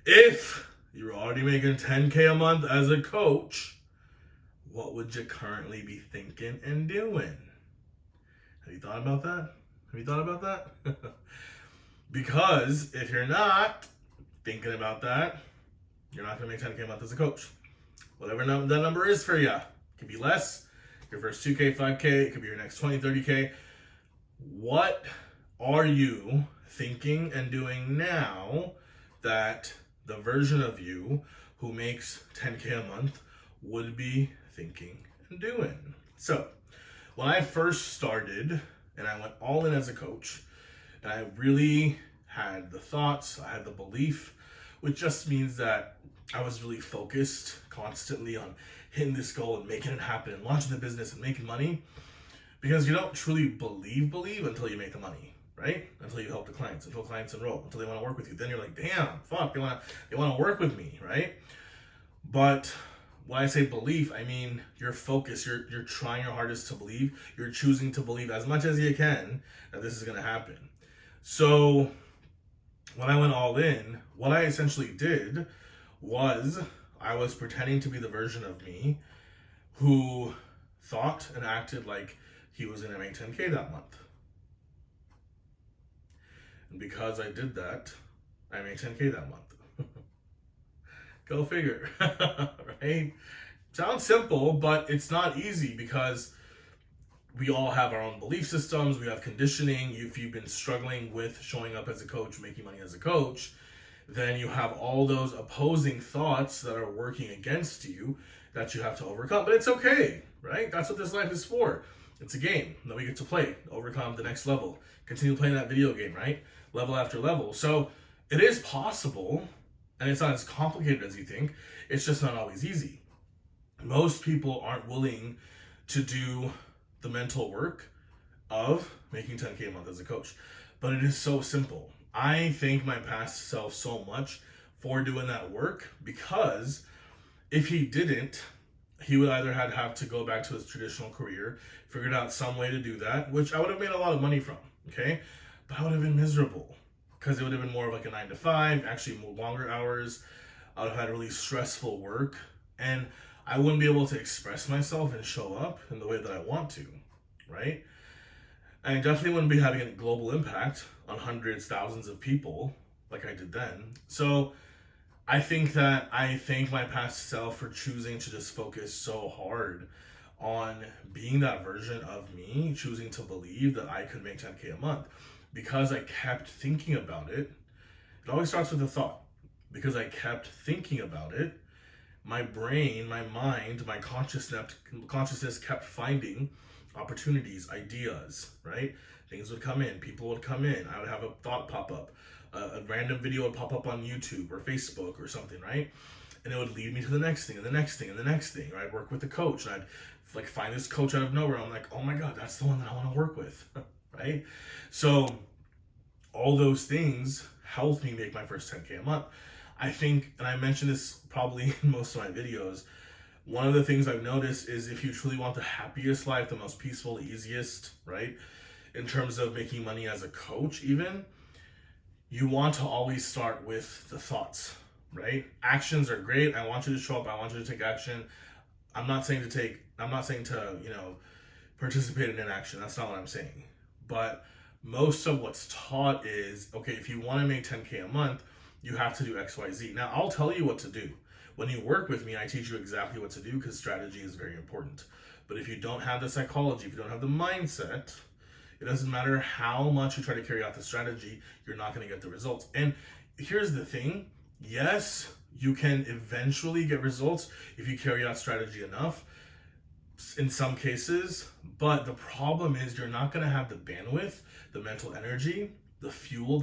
If you're already making 10K a month as a coach, what would you currently be thinking and doing? Have you thought about that? Have you thought about that? Because if you're not thinking about that, you're not going to make 10K a month as a coach. Whatever that number is for you. It could be less, your first 2K, 5K, it could be your next 20, 30K. What are you thinking and doing now that the version of you who makes 10K a month would be thinking and doing? So, when I first started and I went all in as a coach, and I really had the thoughts, I had the belief, which just means that I was really focused constantly on hitting this goal and making it happen and launching the business and making money, because you don't truly believe until you make the money, right? Until you help the clients, until clients enroll, until they want to work with you. Then you're like, damn, fuck, they want to work with me, right? But when I say belief, I mean you're focused, you're trying your hardest to believe, you're choosing to believe as much as you can that this is going to happen. So when I went all in, what I essentially did was I was pretending to be the version of me who thought and acted like he was going to make 10K that month. And because I did that, I made 10K that month. Go figure, right? Sounds simple, but it's not easy because we all have our own belief systems. We have conditioning. If you've been struggling with showing up as a coach, making money as a coach, then you have all those opposing thoughts that are working against you that you have to overcome. But it's okay, right? That's what this life is for. It's a game that we get to play, overcome the next level, continue playing that video game, right? Level after level. So it is possible, and it's not as complicated as you think. It's just not always easy. Most people aren't willing to do the mental work of making 10K a month as a coach. But it is so simple. I thank my past self so much for doing that work, because if he didn't, he would either have to go back to his traditional career, figured out some way to do that, which I would have made a lot of money from, okay? But I would have been miserable because it would have been more of like a 9 to 5, actually more longer hours. I would have had really stressful work, and I wouldn't be able to express myself and show up in the way that I want to, right? And I definitely wouldn't be having a global impact on hundreds, thousands of people like I did then. So I think that I thank my past self for choosing to just focus so hard on being that version of me, choosing to believe that I could make 10K a month, because I kept thinking about it. It always starts with a thought. Because I kept thinking about it, my brain, my mind, my consciousness kept finding opportunities, ideas, right? Things would come in, people would come in, I would have a thought pop up, a random video would pop up on YouTube or Facebook or something, right? And it would lead me to the next thing and the next thing and the next thing. Or I'd work with a coach and I'd like find this coach out of nowhere. I'm like, oh my God, that's the one that I want to work with, right? So all those things helped me make my first 10K a month. I think, and I mentioned this probably in most of my videos, one of the things I've noticed is if you truly want the happiest life, the most peaceful, easiest, right? In terms of making money as a coach even, you want to always start with the thoughts, right? Actions are great. I want you to show up. I want you to take action. I'm not saying to, participate in inaction. That's not what I'm saying. But most of what's taught is, okay, if you want to make 10K a month, you have to do X, Y, Z. Now, I'll tell you what to do. When you work with me, I teach you exactly what to do because strategy is very important. But if you don't have the psychology, if you don't have the mindset, it doesn't matter how much you try to carry out the strategy, you're not going to get the results. And here's the thing. Yes, you can eventually get results if you carry out strategy enough in some cases, but the problem is you're not going to have the bandwidth, the mental energy, the fuel,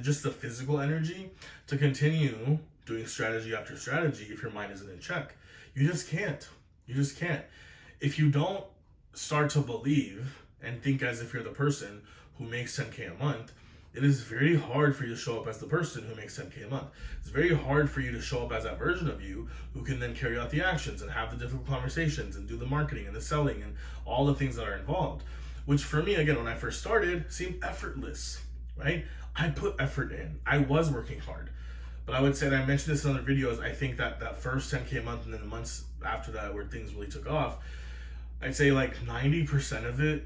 just the physical energy to continue doing strategy after strategy if your mind isn't in check. You just can't. If you don't start to believe and think as if you're the person who makes 10K a month, it is very hard for you to show up as the person who makes 10K a month. It's very hard for you to show up as that version of you who can then carry out the actions and have the difficult conversations and do the marketing and the selling and all the things that are involved, which for me, again, when I first started, seemed effortless, right? I put effort in. I was working hard. But I would say, and I mentioned this in other videos, I think that that first 10K a month and then the months after that where things really took off, I'd say like 90% of it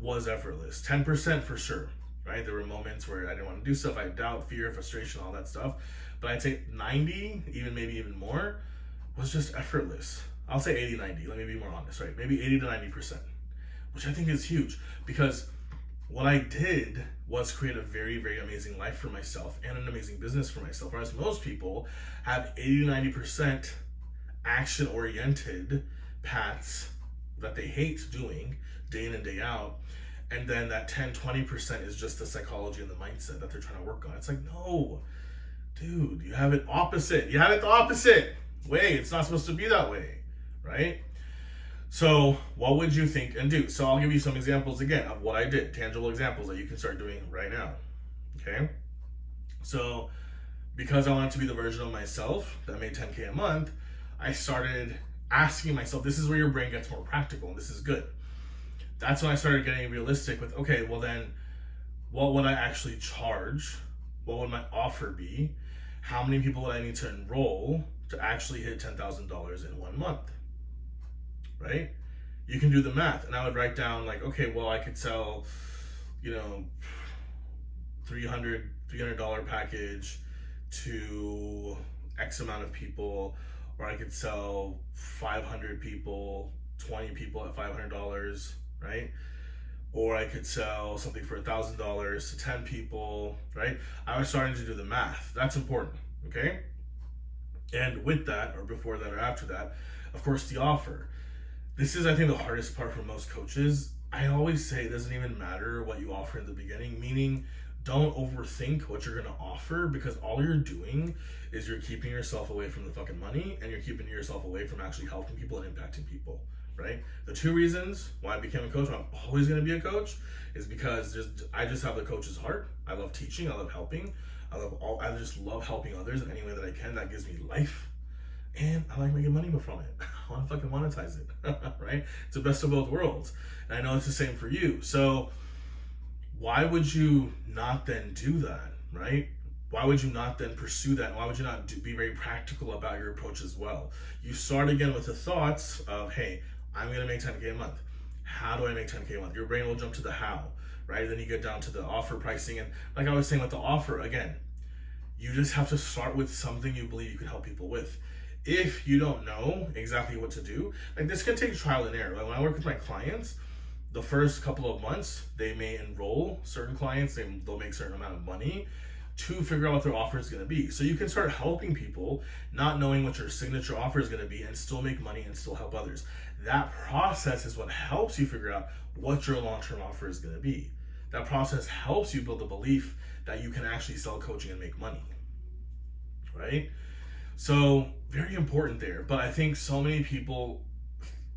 was effortless. 10% for sure, right? There were moments where I didn't want to do stuff. I had doubt, fear, frustration, all that stuff. But I'd say 90, maybe even more, was just effortless. I'll say 80, 90. Let me be more honest, right? Maybe 80 to 90%, which I think is huge because what I did was create a very, very amazing life for myself and an amazing business for myself. Whereas most people have 80 to 90% action-oriented paths that they hate doing day in and day out. And then that 10, 20% is just the psychology and the mindset that they're trying to work on. It's like, no, dude, you have it opposite. You have it the opposite way. It's not supposed to be that way, right? So what would you think and do? So I'll give you some examples again of what I did, tangible examples that you can start doing right now, okay? So because I wanted to be the version of myself that made 10K a month, I started asking myself, this is where your brain gets more practical, and this is good. That's when I started getting realistic with, okay, well then, what would I actually charge? What would my offer be? How many people would I need to enroll to actually hit $10,000 in 1 month? Right? You can do the math. And I would write down like, okay, well, I could sell, $300 package to X amount of people, or I could sell 500 people, 20 people at $500, right? Or I could sell something for $1,000 to 10 people, right? I was starting to do the math. That's important, okay? And with that, or before that or after that, of course, the offer. This is, I think, the hardest part for most coaches. I always say it doesn't even matter what you offer in the beginning, meaning don't overthink what you're going to offer, because all you're doing is you're keeping yourself away from the fucking money, and you're keeping yourself away from actually helping people and impacting people, right? The 2 reasons why I became a coach, I'm always going to be a coach, is because I just have the coach's heart. I love teaching. I love helping. I just love helping others in any way that I can. That gives me life. And I like making money from it. I want to fucking monetize it, right? It's the best of both worlds. And I know it's the same for you. So why would you not then do that, right? Why would you not then pursue that? Why would you not be very practical about your approach as well? You start again with the thoughts of, hey, I'm going to make 10K a month. How do I make 10K a month? Your brain will jump to the how, right? Then you get down to the offer pricing. And like I was saying with the offer, again, you just have to start with something you believe you can help people with. If you don't know exactly what to do, like this can take trial and error. Like when I work with my clients, the first couple of months, they may enroll certain clients, they'll make a certain amount of money to figure out what their offer is going to be. So you can start helping people not knowing what your signature offer is going to be and still make money and still help others. That process is what helps you figure out what your long-term offer is going to be. That process helps you build a belief that you can actually sell coaching and make money, right? So very important there. But I think so many people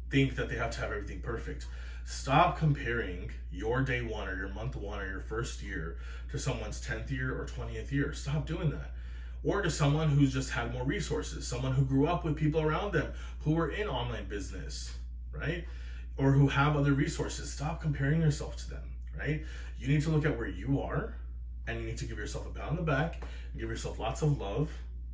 think that they have to have everything perfect. Stop comparing your day one or your month one or your first year to someone's 10th year or 20th year. Stop doing that. Or to someone who's just had more resources, someone who grew up with people around them who were in online business, right? Or who have other resources. Stop comparing yourself to them, right? You need to look at where you are, and you need to give yourself a pat on the back, and give yourself lots of love,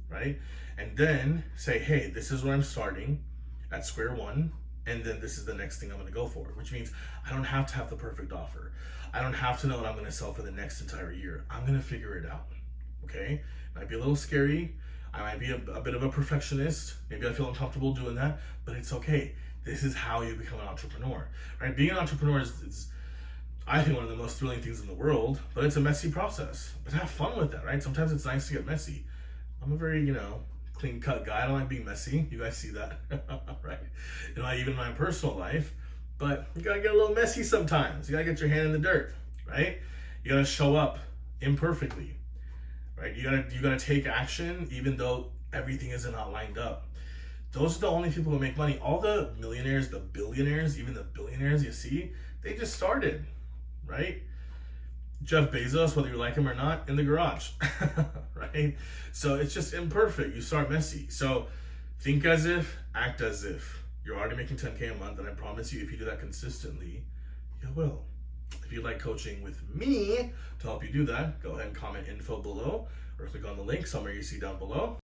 right? And then say, hey, this is where I'm starting at square one, and then this is the next thing I'm going to go for, which means I don't have to have the perfect offer. I don't have to know what I'm going to sell for the next entire year. I'm going to figure it out, okay? It might be a little scary. I might be a bit of a perfectionist. Maybe I feel uncomfortable doing that, but it's okay. This is how you become an entrepreneur, right? Being an entrepreneur is I think, one of the most thrilling things in the world, but it's a messy process. But have fun with that, right? Sometimes it's nice to get messy. I'm a very, clean-cut guy. I don't like being messy. You guys see that, right? Even in my personal life. But you gotta get a little messy sometimes. You gotta get your hand in the dirt, right? You gotta show up imperfectly, right? You gotta take action even though everything isn't not lined up. Those are the only people who make money. All the millionaires, the billionaires, even the billionaires you see, they just started, right? Jeff Bezos, whether you like him or not, in the garage, right? So it's just imperfect. You start messy. So think as if, act as if. You're already making 10K a month, and I promise you, if you do that consistently, you will. If you'd like coaching with me to help you do that, go ahead and comment info below. or click on the link somewhere you see down below.